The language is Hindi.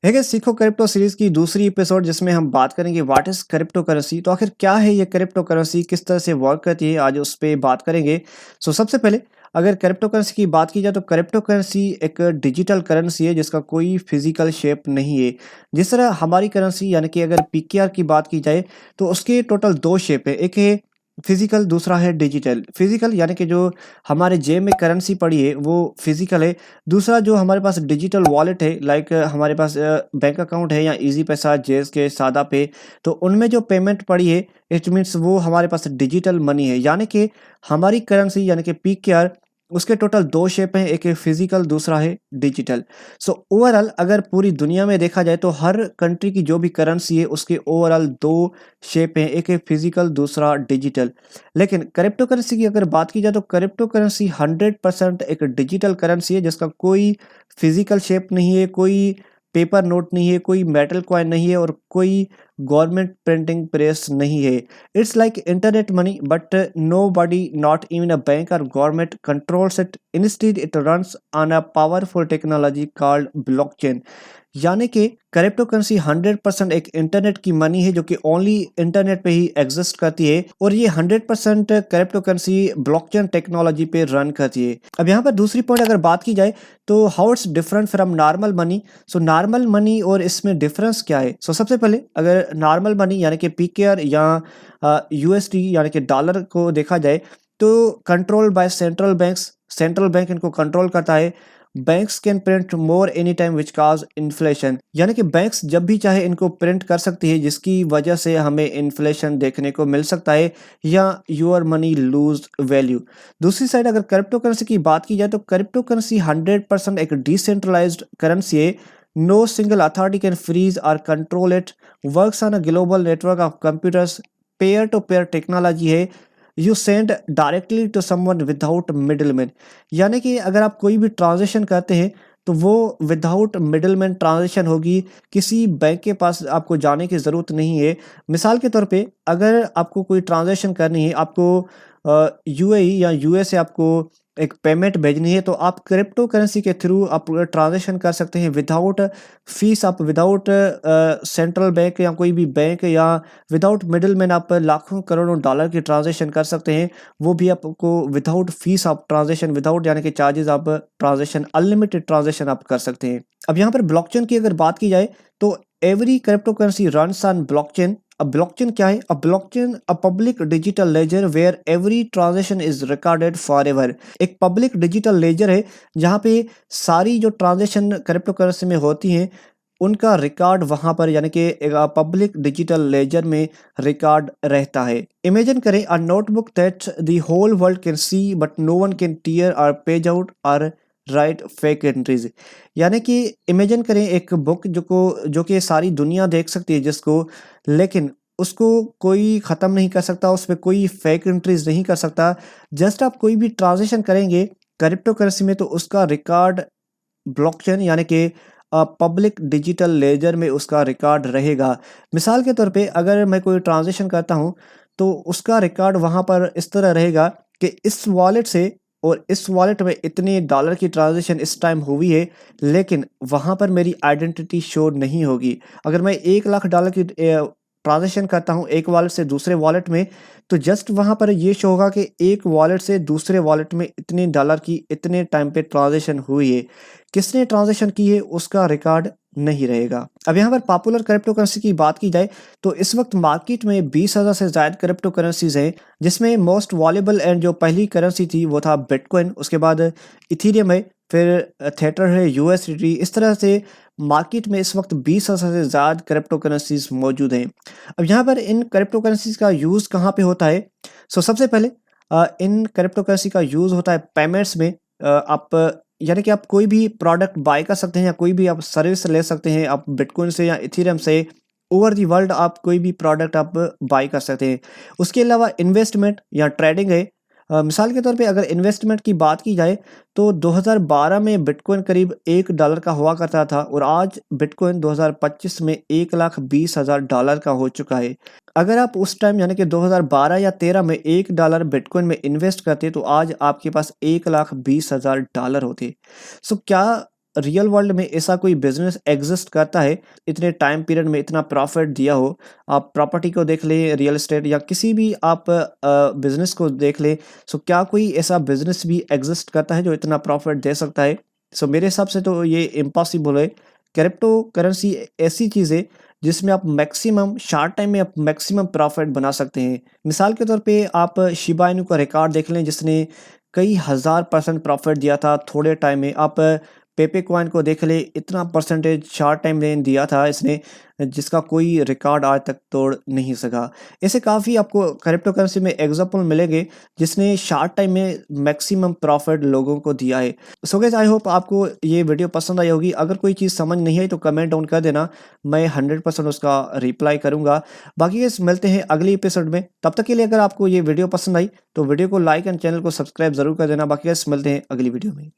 है सीखो क्रिप्टो सीरीज की दूसरी एपिसोड जिसमें हम बात करेंगे व्हाट इज क्रिप्टो करेंसी। तो आखिर क्या है ये क्रिप्टो करेंसी, किस तरह से वर्क करती है, आज उस पर बात करेंगे। सबसे पहले अगर क्रिप्टो करेंसी की बात की जाए तो क्रिप्टो करेंसी एक डिजिटल करेंसी है जिसका कोई फिजिकल शेप नहीं है। जिस तरह हमारी करेंसी यानी कि अगर पीकेआर की बात की जाए तो उसके टोटल दो शेप है, एक है फिजिकल, दूसरा है डिजिटल। फिजिकल यानी कि जो हमारे जेब में करेंसी पड़ी है वो फिजिकल है। दूसरा जो हमारे पास डिजिटल वॉलेट है, लाइक हमारे पास बैंक अकाउंट है या इजी पैसा, जेज के, सादा पे, तो उनमें जो पेमेंट पड़ी है इट मीन्स वो हमारे पास डिजिटल मनी है। यानी कि हमारी करेंसी यानी कि पीकेआर, उसके टोटल दो शेप हैं, एक है फिजिकल, दूसरा है डिजिटल। ओवरऑल अगर पूरी दुनिया में देखा जाए तो हर कंट्री की जो भी करेंसी है उसके ओवरऑल दो शेप हैं, एक है फिजिकल, दूसरा डिजिटल। लेकिन क्रिप्टो करेंसी की अगर बात की जाए तो क्रिप्टो करेंसी 100% एक डिजिटल करेंसी है जिसका कोई फिजिकल शेप नहीं है, कोई पेपर नोट नहीं है, कोई मेटल कॉइन नहीं है और कोई गवर्नमेंट प्रिंटिंग प्रेस नहीं है। It's like internet money but nobody, not even a bank or government controls it. Instead it runs on a powerful technology called blockchain. यानी कि क्रिप्टो करेंसी 100% एक इंटरनेट की मनी है जो कि ओनली इंटरनेट पे ही एग्जिस्ट करती है और ये 100% क्रिप्टो करेंसी ब्लॉकचेन टेक्नोलॉजी पे रन करती है। अब यहाँ पर दूसरी पॉइंट अगर बात की जाए तो how it's different from normal money. Normal money और इसमें डिफरेंस क्या है। सबसे पहले अगर नॉर्मल मनी यानी कि पीकेआर या यूएसडी यानी कि डॉलर को देखा जाए तो control by central banks, central bank इनको कंट्रोल करता है। Banks can print more any time which cause inflation, यानी कि बैंक्स जब भी चाहे इनको प्रिंट कर सकती है जिसकी वजह से हमें इन्फ्लेशन देखने को मिल सकता है या योर मनी लूज वैल्यू। दूसरी साइड अगर क्रिप्टो करेंसी की बात की जाए तो क्रिप्टो करेंसी 100% एक डिसेंट्रलाइज्ड करेंसी है। No single authority can freeze or control it, works on a global network of computers, peer to peer technology है। You send directly to someone without middleman, यानी कि अगर आप कोई भी ट्रांजेक्शन करते हैं तो वो विदाउट मिडिलमैन ट्रांजेक्शन होगी, किसी बैंक के पास आपको जाने की ज़रूरत नहीं है। मिसाल के तौर पे अगर आपको कोई ट्रांजेक्शन करनी है, आपको यूएई या यूएस से आपको एक पेमेंट भेजनी है तो आप क्रिप्टो करेंसी के थ्रू आप ट्रांजेक्शन कर सकते हैं विदाउट फीस, आप विदाउट सेंट्रल बैंक या कोई भी बैंक या विदाउट मिडिल मैन आप लाखों करोड़ों डॉलर की ट्रांजेक्शन कर सकते हैं, वो भी आपको विदाउट फीस आप ट्रांजेक्शन, विदाउट यानी कि चार्जेस आप ट्रांजेक्शन, अनलिमिटेड ट्रांजेक्शन आप कर सकते हैं। अब यहाँ पर ब्लॉकचेन की अगर बात की जाए तो every crypto currency runs on blockchain. अब ब्लॉकचेन क्या है? A blockchain a public digital ledger where every transaction is recorded forever. एक पब्लिक डिजिटल लेजर है जहाँ पे सारी जो ट्रांजेक्शन क्रिप्टो करेंसी में होती हैं उनका रिकॉर्ड वहां पर यानी कि एक पब्लिक डिजिटल लेजर में रिकॉर्ड रहता है। इमेजिन करें a notebook that the whole world can see but no one can tear और पेज आउट और राइट फेक एंट्रीज। यानी कि इमेजिन करें एक बुक जो कि सारी दुनिया देख सकती है जिसको, लेकिन उसको कोई ख़त्म नहीं कर सकता, उस पर कोई फेक एंट्रीज नहीं कर सकता। जस्ट आप कोई भी ट्रांजेक्शन करेंगे क्रिप्टो करेंसी में तो उसका रिकॉर्ड ब्लॉकचेन यानी कि पब्लिक डिजिटल लेजर में उसका रिकॉर्ड रहेगा। मिसाल के तौर पे अगर मैं कोई ट्रांजेक्शन करता हूँ तो उसका रिकॉर्ड वहाँ पर इस तरह रहेगा कि इस वॉलेट से और इस वॉलेट में इतने डॉलर की ट्रांजेक्शन इस टाइम हुई है, लेकिन वहाँ पर मेरी आइडेंटिटी शो नहीं होगी। अगर मैं 1 लाख डॉलर की ट्रांजेक्शन करता हूँ एक वॉलेट से दूसरे वॉलेट में तो जस्ट वहाँ पर ये शो होगा कि एक वॉलेट से दूसरे वॉलेट में इतने डॉलर की इतने टाइम पे ट्रांजेक्शन हुई है, किसने ट्रांजेक्शन की है उसका रिकॉर्ड नहीं रहेगा। अब यहाँ पर पॉपुलर क्रिप्टो करेंसी की बात की जाए तो इस वक्त मार्केट में 20,000 से ज़्यादा क्रिप्टो करेंसीज हैं, जिसमें मोस्ट वॉल्युबल एंड जो पहली करेंसी थी वो था बिटकॉइन, उसके बाद इथीरियम है, फिर थेटर है, यूएसडीटी। इस तरह से मार्केट में इस वक्त 20,000 से ज़्यादा क्रिप्टो करेंसीज मौजूद हैं। अब यहाँ पर इन क्रिप्टो करेंसीज का यूज़ कहाँ पे होता है? सबसे पहले इन क्रिप्टो करेंसी का यूज़ होता है पेमेंट्स में। आप यानी कि आप कोई भी प्रोडक्ट बाय कर सकते हैं या कोई भी आप सर्विस ले सकते हैं, आप बिटकॉइन से या इथेरियम से ओवर दी वर्ल्ड आप कोई भी प्रोडक्ट आप बाय कर सकते हैं। उसके अलावा इन्वेस्टमेंट या ट्रेडिंग है। मिसाल के तौर पे अगर इन्वेस्टमेंट की बात की जाए तो 2012 में बिटकॉइन करीब $1 का हुआ करता था और आज बिटकॉइन 2025 में $1,20,000 का हो चुका है। अगर आप उस टाइम यानी कि 2012 या 13 में $1 बिटकॉइन में इन्वेस्ट करते तो आज आपके पास $1,20,000 होते। क्या रियल वर्ल्ड में ऐसा कोई बिजनेस एग्जिस्ट करता है, इतने टाइम पीरियड में इतना प्रॉफिट दिया हो। आप प्रॉपर्टी को देख लें, रियल एस्टेट या किसी भी आप बिजनेस को देख लें, सो क्या कोई ऐसा बिजनेस भी एग्जिस्ट करता है जो इतना प्रॉफिट दे सकता है? सो मेरे हिसाब से तो ये इम्पॉसिबल है। क्रिप्टो करेंसी ऐसी चीज़ है जिसमें आप मैक्सिमम शॉर्ट टाइम में आप मैक्सिमम प्रॉफिट बना सकते हैं। मिसाल के तौर पे आप शिबा इनू का रिकॉर्ड देख लें, जिसने कई हज़ार % प्रॉफिट दिया था थोड़े टाइम में। आप पेपे कॉइन को देख लें, इतना परसेंटेज शॉर्ट टाइम में दिया था इसने, जिसका कोई रिकॉर्ड आज तक तोड़ नहीं सका। ऐसे काफ़ी आपको क्रिप्टो करेंसी में एग्जांपल मिलेंगे जिसने शॉर्ट टाइम में मैक्सिमम प्रॉफिट लोगों को दिया है। सो गाइस, आई होप आपको ये वीडियो पसंद आई होगी। अगर कोई चीज़ समझ नहीं आई तो कमेंट डाउन कर देना, मैं 100% उसका रिप्लाई करूँगा। बाकी गाइस, मिलते हैं अगले एपिसोड में। तब तक के लिए अगर आपको ये वीडियो पसंद आई तो वीडियो को लाइक एंड चैनल को सब्सक्राइब ज़रूर कर देना। बाकी गाइस, मिलते हैं अगली वीडियो में।